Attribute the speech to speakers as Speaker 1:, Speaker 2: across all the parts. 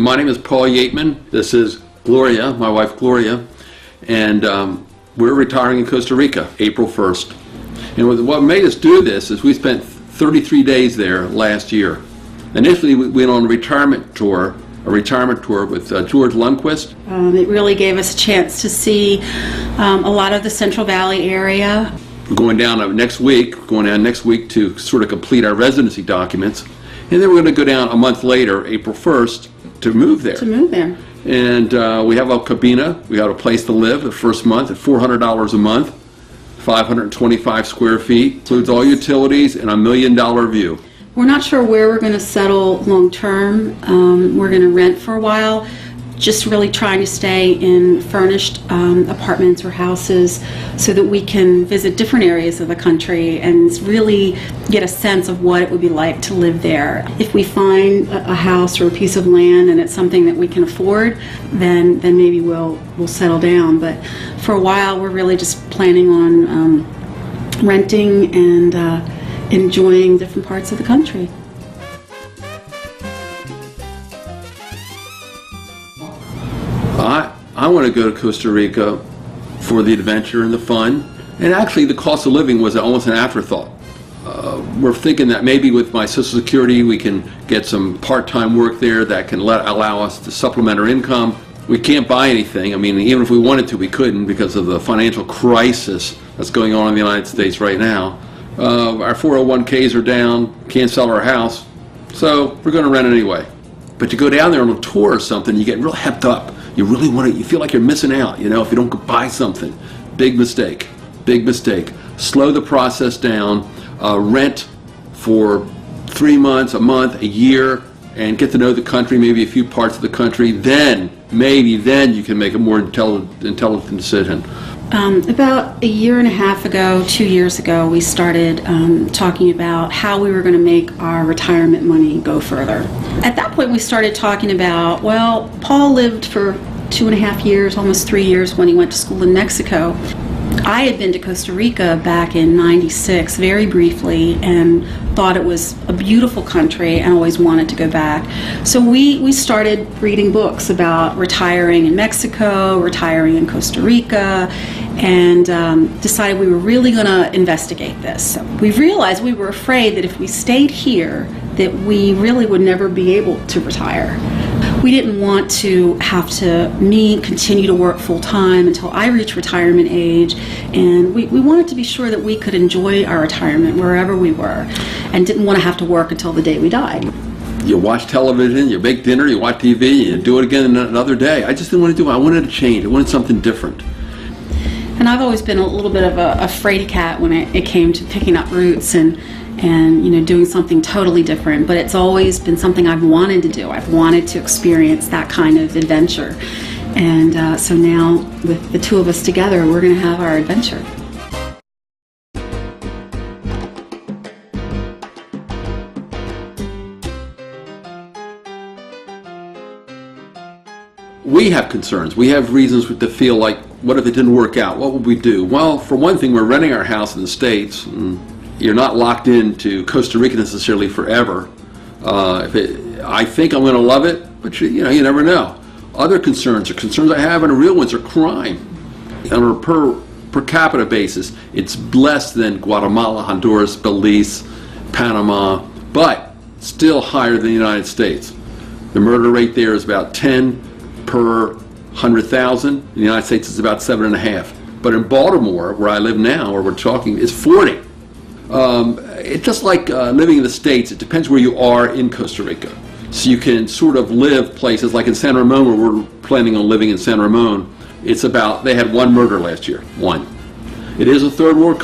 Speaker 1: My name is Paul Yeatman. This is Gloria, my wife Gloria, and we're retiring in Costa Rica April 1st. And what made us do this is we spent 33 days there last year. Initially we went on a retirement tour with George Lundquist.
Speaker 2: It really gave us a chance to see a lot of the Central Valley area.
Speaker 1: We're going down next week to sort of complete our residency documents. And then we're going to go down a month later, April 1st, to move there. And we have a cabina. We got a place to live the first month at $400 a month, 525 square feet, includes all utilities and a $1 million view.
Speaker 2: We're not sure where we're going to settle long term. We're going to rent for a while, just really trying to stay in furnished apartments or houses so that we can visit different areas of the country and really get a sense of what it would be like to live there. If we find a house or a piece of land and it's something that we can afford, then maybe we'll settle down. But for a while we're really just planning on renting and enjoying different parts of the country.
Speaker 1: I want to go to Costa Rica for the adventure and the fun, and actually the cost of living was almost an afterthought. We're thinking that maybe with my Social Security we can get some part-time work there that can allow us to supplement our income. We can't buy anything. I mean, even if we wanted to, we couldn't because of the financial crisis that's going on in the United States right now. Our 401ks are down, can't sell our house, so we're going to rent it anyway. But you go down there on a tour or something, you get real hepped up. You really want to, you feel like you're missing out, you know, if you don't go buy something. Big mistake, big mistake. Slow the process down, rent for 3 months, a month, a year, and get to know the country, maybe a few parts of the country. Then, maybe then you can make a more intelligent decision.
Speaker 2: About a year and a half ago, 2 years ago, we started talking about how we were going to make our retirement money go further. At that point, we started talking about, well, Paul lived for 2.5 years, almost 3 years when he went to school in Mexico. I had been to Costa Rica back in '96 very briefly and thought it was a beautiful country and always wanted to go back. So we started reading books about retiring in Mexico, retiring in Costa Rica, and decided we were really going to investigate this. We realized we were afraid that if we stayed here that we really would never be able to retire. We didn't want to have to continue to work full-time until I reached retirement age, and we wanted to be sure that we could enjoy our retirement wherever we were and didn't want to have to work until the day we died.
Speaker 1: You watch television, you make dinner, you watch TV, you do it again another day. I just didn't want to do it. I wanted to change. I wanted something different.
Speaker 2: And I've always been a little bit of a fraidy cat when it came to picking up roots and you know, doing something totally different, but it's always been something I've wanted to do. I've wanted to experience that kind of adventure, and so now with the two of us together, we're going to have our adventure.
Speaker 1: We have concerns. We have reasons to feel like, what if it didn't work out? What would we do? Well, for one thing, we're renting our house in the States. You're not locked into Costa Rica necessarily forever. I think I'm going to love it, but you know, you never know. Other concerns I have, and real ones, are crime. On a per capita basis, it's less than Guatemala, Honduras, Belize, Panama, but still higher than the United States. The murder rate there is about 10 per 100,000. In the United States, it's about 7.5. But in Baltimore, where I live now, where we're talking, it's 40. It's just like living in the States. It depends where you are in Costa Rica. So you can sort of live places like in San Ramon, where we're planning on living in San Ramon. It's about, they had 1 murder last year, 1. It is a third world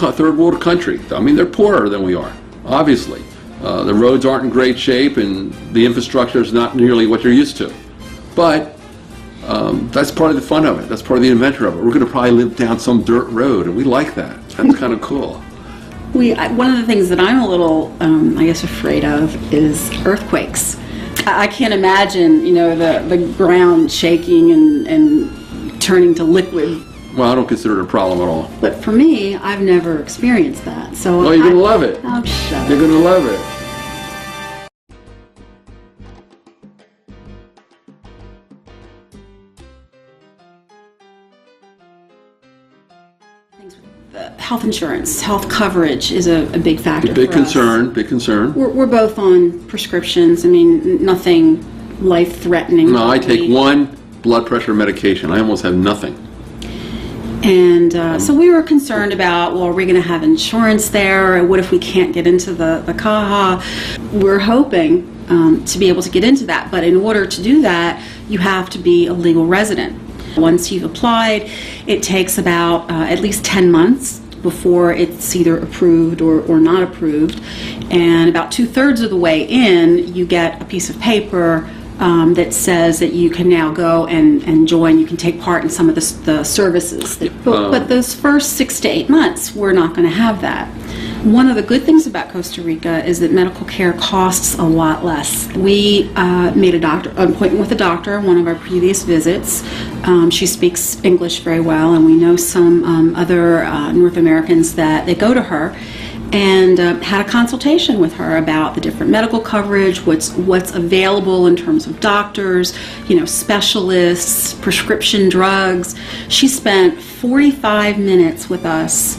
Speaker 1: country. I mean, they're poorer than we are, obviously. The roads aren't in great shape and the infrastructure is not nearly what you're used to. But that's part of the fun of it. That's part of the adventure of it. We're going to probably live down some dirt road, and we like that. That's kind of cool.
Speaker 2: One of the things that I'm a little, I guess, afraid of is earthquakes. I can't imagine, you know, the ground shaking and turning to liquid.
Speaker 1: Well, I don't consider it a problem at all.
Speaker 2: But for me, I've never experienced that. So
Speaker 1: well, you're going to love it.
Speaker 2: Oh, shut up.
Speaker 1: You're going to love it.
Speaker 2: Things with health insurance, health coverage is a big factor.
Speaker 1: Big
Speaker 2: for
Speaker 1: concern,
Speaker 2: us.
Speaker 1: big concern.
Speaker 2: We're both on prescriptions. I mean, nothing life-threatening.
Speaker 1: No, I take one blood pressure medication. I almost have nothing.
Speaker 2: And so we were concerned about, well, are we going to have insurance there? Or what if we can't get into the CAHA? We're hoping to be able to get into that. But in order to do that, you have to be a legal resident. Once you've applied, it takes about at least 10 months before it's either approved or not approved. And about 2/3 of the way in, you get a piece of paper that says that you can now go and join, you can take part in some of the services. But those first 6 to 8 months, we're not going to have that. One of the good things about Costa Rica is that medical care costs a lot less. We made an appointment with a doctor on one of our previous visits. She speaks English very well, and we know some other North Americans that they go to her, and had a consultation with her about the different medical coverage, what's available in terms of doctors, specialists, prescription drugs. She spent 45 minutes with us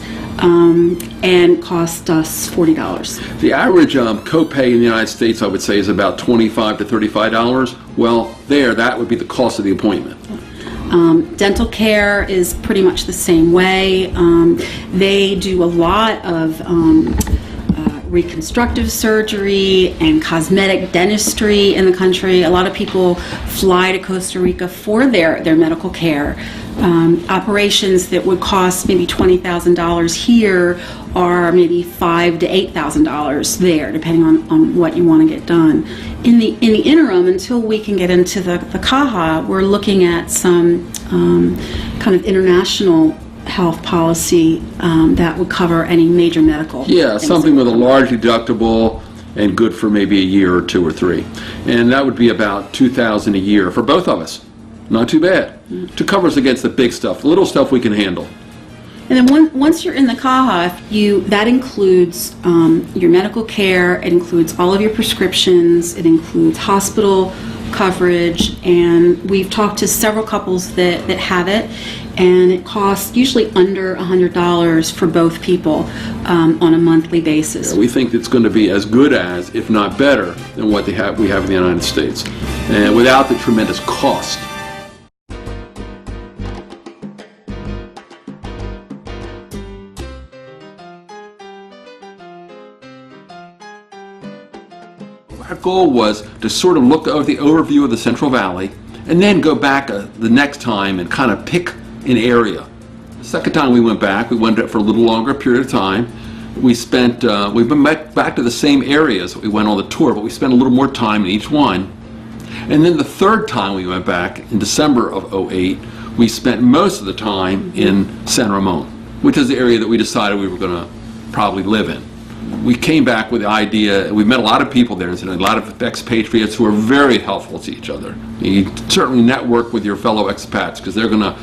Speaker 2: and cost us $40.
Speaker 1: The average copay in the United States, I would say, is about $25 to $35. Well, that would be the cost of the appointment.
Speaker 2: Dental care is pretty much the same way. They do a lot of reconstructive surgery and cosmetic dentistry in the country. A lot of people fly to Costa Rica for their medical care. Operations that would cost maybe $20,000 here are maybe $5,000 to $8,000 there, depending on what you want to get done. In the interim, until we can get into the CAHA, we're looking at some kind of international health policy that would cover any major medical.
Speaker 1: Yeah, something with a large deductible and good for maybe a year or 2 or 3. And that would be about $2,000 a year for both of us. Not too bad. To cover us against the big stuff. The little stuff we can handle.
Speaker 2: And then once you're in the CAHA, that includes your medical care, it includes all of your prescriptions, it includes hospital coverage, and we've talked to several couples that have it, and it costs usually under $100 for both people on a monthly basis.
Speaker 1: Yeah, we think it's going to be as good as, if not better, than what we have in the United States, and without the tremendous cost. Our goal was to sort of look over the overview of the Central Valley and then go back the next time and kind of pick an area. The second time we went back for a little longer period of time. We've been back to the same areas we went on the tour, but we spent a little more time in each one. And then the third time we went back in December of '08, we spent most of the time in San Ramon, which is the area that we decided we were going to probably live in. We came back with the idea, we met a lot of people there, and a lot of expatriates who are very helpful to each other. You certainly network with your fellow expats because they're going to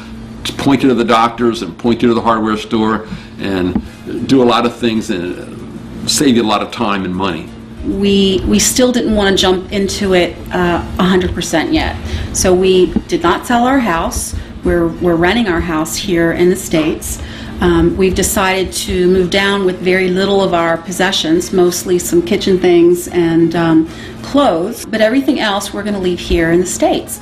Speaker 1: point you to the doctors and point you to the hardware store and do a lot of things and save you a lot of time and money.
Speaker 2: We still didn't want to jump into it 100% yet. So we did not sell our house. We're renting our house here in the States. We've decided to move down with very little of our possessions, mostly some kitchen things and clothes, but everything else we're going to leave here in the States.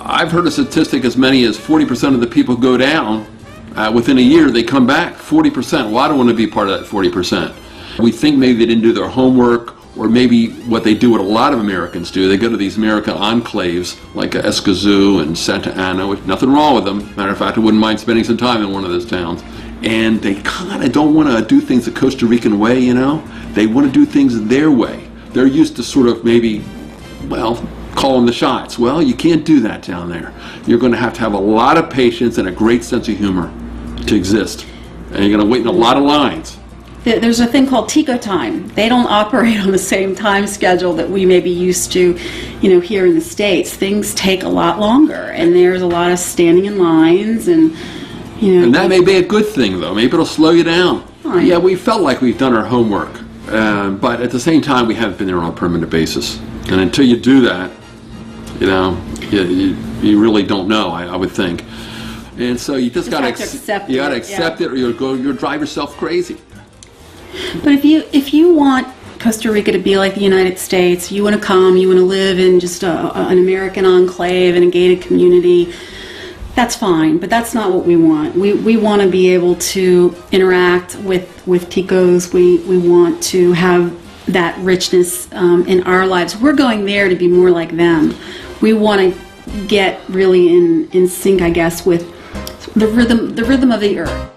Speaker 1: I've heard a statistic as many as 40% of the people go down within a year, they come back. 40%. Well, I don't want to be part of that 40%. We think maybe they didn't do their homework, or maybe what they do, what a lot of Americans do, they go to these American enclaves like Escazú and Santa Ana, which nothing wrong with them. Matter of fact, I wouldn't mind spending some time in one of those towns. And they kind of don't want to do things the Costa Rican way, They want to do things their way. They're used to sort of maybe, calling the shots. Well, you can't do that down there. You're going to have a lot of patience and a great sense of humor to exist. And you're going to wait in a lot of lines.
Speaker 2: There's a thing called Tico time. They don't operate on the same time schedule that we may be used to, here in the States. Things take a lot longer, and there's a lot of standing in lines, and
Speaker 1: And that may be a good thing, though. Maybe it'll slow you down.
Speaker 2: Right.
Speaker 1: Yeah, we felt like we've done our homework, but at the same time, we haven't been there on a permanent basis. And until you do that, you you really don't know, I would think. And so you just got to
Speaker 2: accept
Speaker 1: you got to
Speaker 2: it,
Speaker 1: accept
Speaker 2: yeah.
Speaker 1: it, or you'll drive yourself crazy.
Speaker 2: But if you want Costa Rica to be like the United States, you want to come, you want to live in just an American enclave in a gated community, that's fine, but that's not what we want. We want to be able to interact with Ticos. We want to have that richness in our lives. We're going there to be more like them. We want to get really in sync, I guess, with the rhythm of the earth.